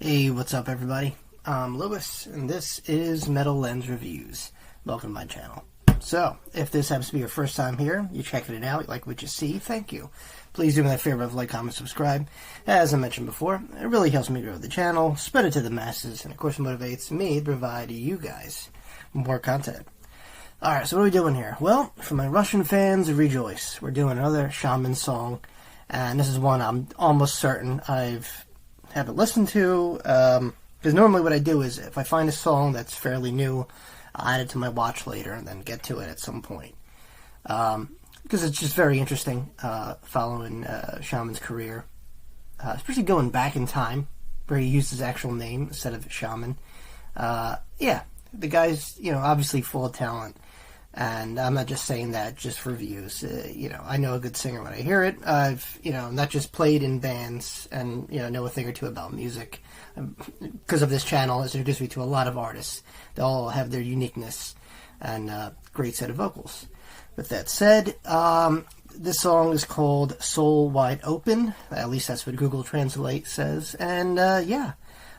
Hey, what's up everybody? I'm Lewis, and this is Metal Lens Reviews. Welcome to my channel. So, if this happens to be your first time here, you're checking it out, you like what you see, thank you. Please do me that favor of like, comment, subscribe. As I mentioned before, it really helps me grow the channel, spread it to the masses, and of course motivates me to provide you guys more content. Alright, so what are we doing here? Well, for my Russian fans, rejoice. We're doing another Shaman song, and this is one I'm almost certain I haven't listened to, because normally what I do is, if I find a song that's fairly new, I'll add it to my watch later and then get to it at some point. Because it's just very interesting, following Shaman's career, especially going back in time, where he used his actual name instead of Shaman. Yeah, the guy's, obviously full of talent, and I'm not just saying that just for views. I know a good singer when I hear it. I've, not just played in bands and, know a thing or two about music. Because of this channel, it's introduced me to a lot of artists. They all have their uniqueness and great set of vocals. With that said, this song is called Soul Wide Open. At least that's what Google Translate says. And yeah,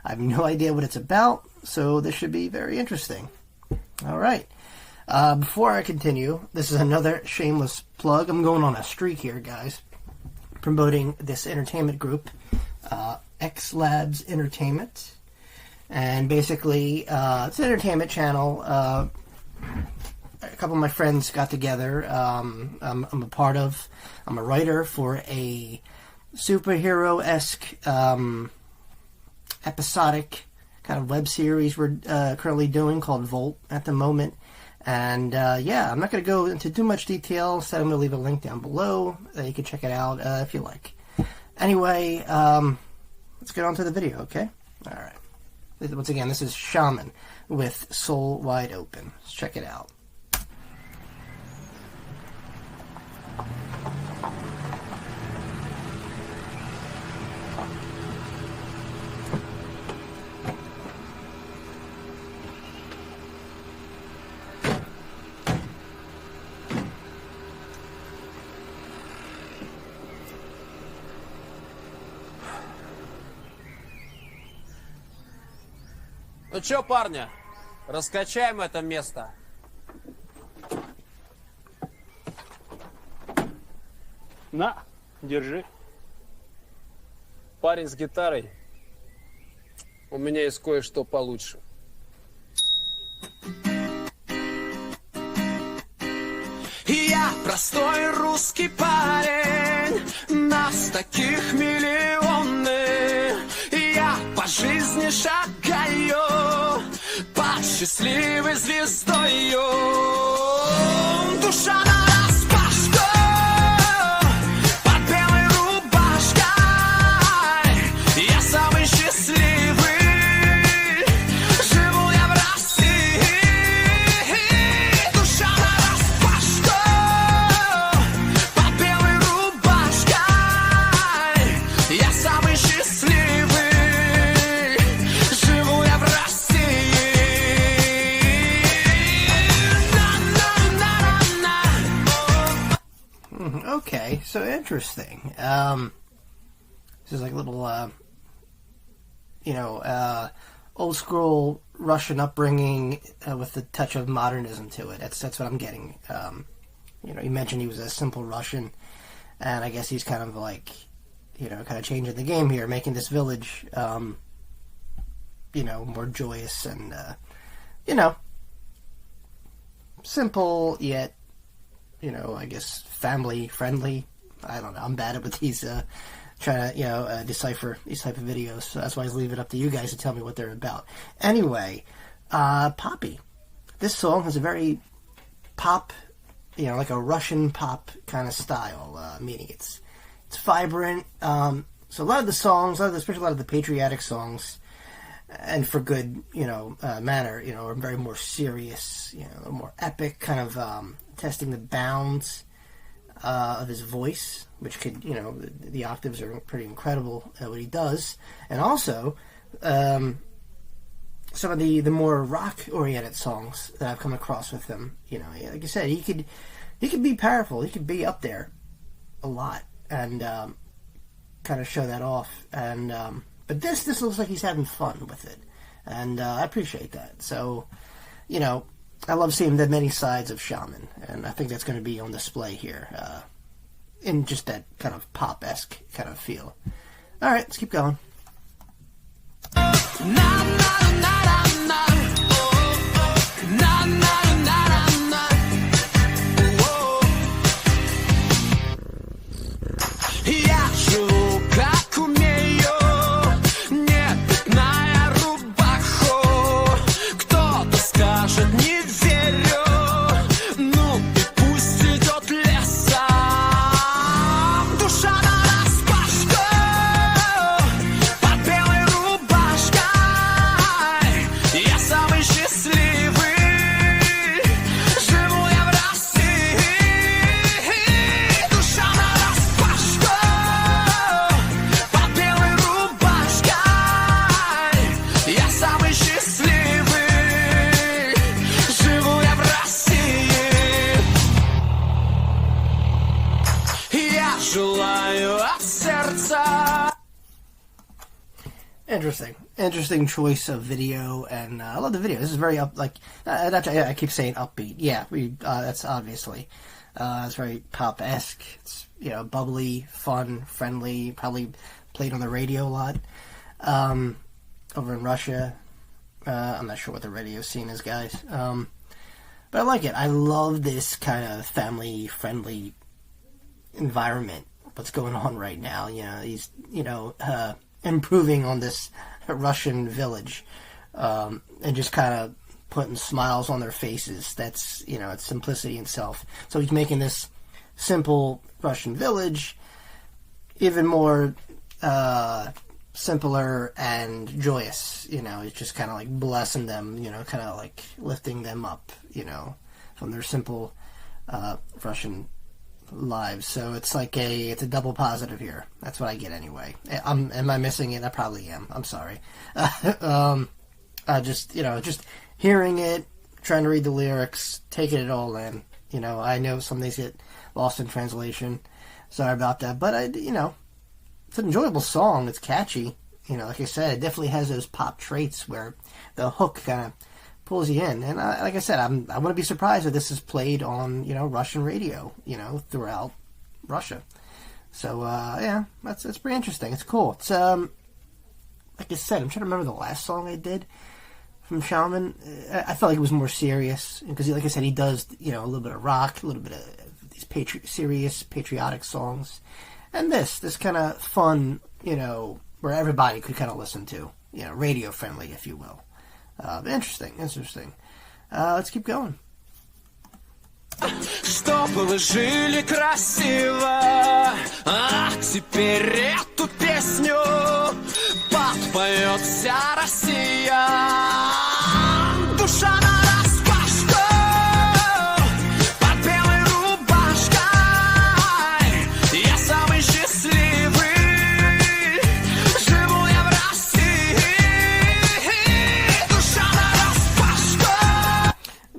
I have no idea what it's about, so this should be very interesting. Alright. Before I continue, this is another shameless plug. I'm going on a streak here, guys, promoting this entertainment group, XLABS Entertainment. And basically, it's an entertainment channel. A couple of my friends got together. I'm a part of. I'm a writer for a superhero-esque, episodic kind of web series we're currently doing called Volt at the moment. And yeah, I'm not going to go into too much detail. Instead, I'm going to leave a link down below. You can check it out if you like. Anyway, let's get on to the video, okay? Alright. Once again, this is Shaman with Soul Wide Open. Let's check it out. Ну чё, парня, раскачаем это место. На, держи. Парень с гитарой. У меня есть кое-что получше. Я простой русский парень, нас таких миллионы. Я по жизни шагаю, под счастливой звездою. Душа нараспашку, под белой рубашкой. Я самый счастливый, живу я в России. Душа нараспашку, под белой рубашкой. Я самый счастливый, живу я в России. Okay, so interesting. This is like a little, old school Russian upbringing with a touch of modernism to it. That's what I'm getting. You mentioned he was a simple Russian, and I guess he's kind of like, kind of changing the game here, making this village, more joyous and, simple yet, I guess family friendly. I don't know. I'm bad at with these, trying to, decipher these type of videos. So that's why I leave it up to you guys to tell me what they're about. Anyway, Poppy. This song has a very pop, like a Russian pop kind of style, meaning it's vibrant. So a lot of the songs, especially a lot of the patriotic songs, and for good, manner, are very more serious, more epic, kind of testing the bounds of his voice, which could, the octaves are pretty incredible at what he does. And also, some of the more rock-oriented songs that I've come across with him, like I said, he could be powerful, he could be up there a lot, and kind of show that off. And But this looks like he's having fun with it, and I appreciate that. So, you know, I love seeing the many sides of Shaman, and I think that's going to be on display here, in just that kind of pop-esque kind of feel. All right, let's keep going. Я живу, как умею, не пятная рубаху. Кто-то скажет, не верю, ну и пусть идет лесом. Душа нараспашку, под белой рубашкой. Я самый счастливый, живу я в России. Душа нараспашку, под белой рубашкой. Я самый счастливый, живу я в России. Я желаю от сердца. Interesting choice of video, and I love the video. This is very I keep saying upbeat. Yeah, that's obviously it's very pop-esque. It's, you know, bubbly, fun, friendly. Probably played on the radio a lot over in Russia. I'm not sure what the radio scene is, guys. But I like it. I love this kind of family-friendly environment. What's going on right now? You know, he's improving on this Russian village, and just kind of putting smiles on their faces. That's, you know, it's simplicity itself. So he's making this simple Russian village even more simpler and joyous. You know, he's just kind of like blessing them, you know, kind of like lifting them up, you know, from their simple Russian lives. So it's like it's a double positive here. That's what I get anyway. Am I missing it? I probably am. I'm sorry. Just hearing it, trying to read the lyrics, taking it all in. You know, I know some things get lost in translation. Sorry about that. But it's an enjoyable song. It's catchy. You know, like I said, it definitely has those pop traits where the hook kind of pulls you in. And like I said, I wouldn't be surprised if this is played on, you know, Russian radio, you know, throughout Russia. So yeah, that's pretty interesting. It's cool. It's like I said, I'm trying to remember the last song I did from Shaman. I felt like it was more serious because, like I said, he does, you know, a little bit of rock, a little bit of these serious patriotic songs, and this kind of fun, you know, where everybody could kind of listen to, you know, radio friendly, if you will. Interesting. Let's keep going. Чтобы вы жили красиво, а теперь эту песню подпоет вся Россия. Душа нараспашку, под белой рубашкой. Я самый счастливый, живу я в России. Душа нараспашку.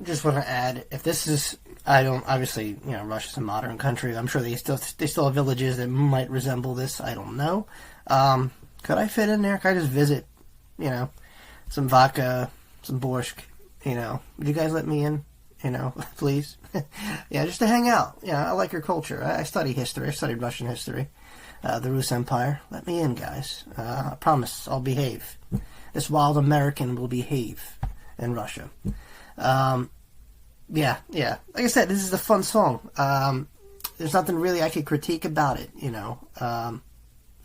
Just want to add, if this is, I don't, obviously, you know, Russia's a modern country. I'm sure they still have villages that might resemble this. I don't know. Could I fit in there? Could I just visit, you know, some vodka, some borscht, you know? Would you guys let me in, you know, please? Yeah, just to hang out. Yeah, I like your culture. I study history. I studied Russian history, the Rus Empire. Let me in, guys. I promise I'll behave. This wild American will behave in Russia. Yeah. Like I said, this is a fun song. There's nothing really I could critique about it, you know. Got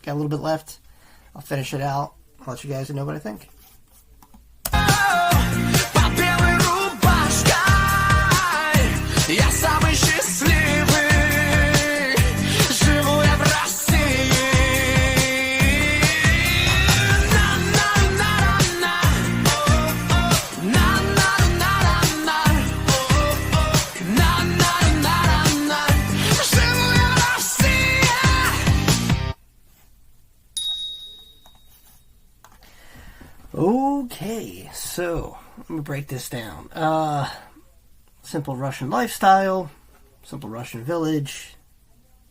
a little bit left. I'll finish it out. I'll let you guys know what I think. Под белой рубашкой я самый счастливый, живу я в России. На-на-на-на-на, на-на-на-на-на, на-на-на-на-на, живу я в России. Okay, so let me break this down. Simple Russian lifestyle, simple Russian village,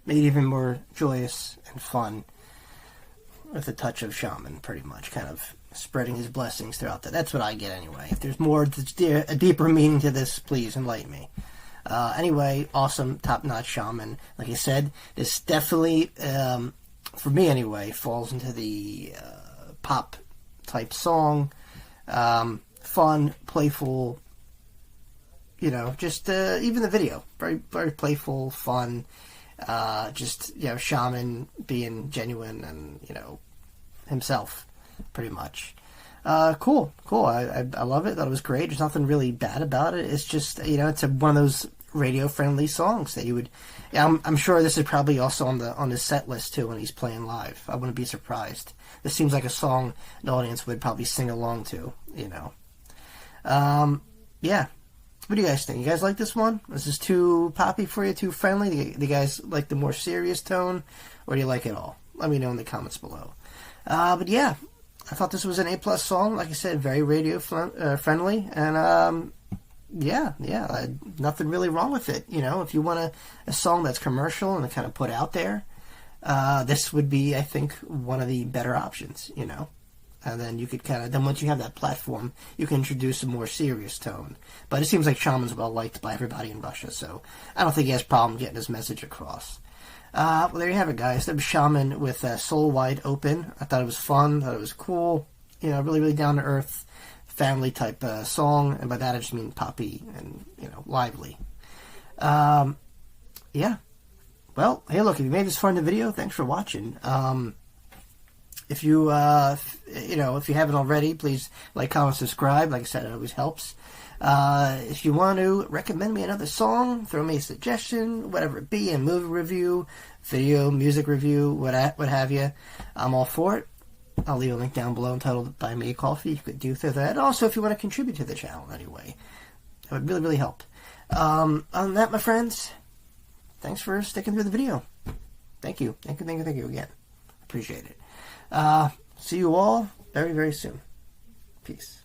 made even more joyous and fun. with a touch of Shaman, pretty much, kind of spreading his blessings throughout that. That's what I get anyway. If there's more, a deeper meaning to this, please enlighten me. Anyway, awesome, top-notch Shaman. Like I said, this definitely, for me anyway, falls into the pop-type song. Fun, playful, you know, just even the video. Very, very playful, fun. Just, you know, Shaman being genuine and, you know, himself, pretty much. Cool. I love it. Thought it was great. There's nothing really bad about it. It's just, you know, it's one of those radio-friendly songs that you would... Yeah, I'm sure this is probably also on his set list, too, when he's playing live. I wouldn't be surprised. This seems like a song the audience would probably sing along to, you know. Yeah. What do you guys think? You guys like this one? Is this too poppy for you? Too friendly? Do you guys like the more serious tone? Or do you like it all? Let me know in the comments below. But yeah, I thought this was an A+ song. Like I said, very radio friendly. And yeah, nothing really wrong with it. You know, if you want a song that's commercial and kind of put out there, this would be, I think, one of the better options, you know. And then you could then once you have that platform, you can introduce a more serious tone. But it seems like Shaman's well liked by everybody in Russia, so I don't think he has a problem getting his message across. Well, there you have it, guys. That was Shaman with Soul Wide Open. I thought it was fun, thought it was cool. You know, really, really down to earth, family type song. And by that I just mean poppy and, you know, lively. Yeah. Well, hey, look, if you made this far in the video, thanks for watching. If you, you know, if you haven't already, please like, comment, subscribe. Like I said, it always helps. If you want to recommend me another song, throw me a suggestion, whatever it be, a movie review, video, music review, what have you, I'm all for it. I'll leave a link down below entitled Buy Me a Coffee. You could do through that. And also, if you want to contribute to the channel in any way, that would really, really help. Other than that, my friends, thanks for sticking through the video. Thank you. Thank you again. Appreciate it. See you all very, very soon. Peace.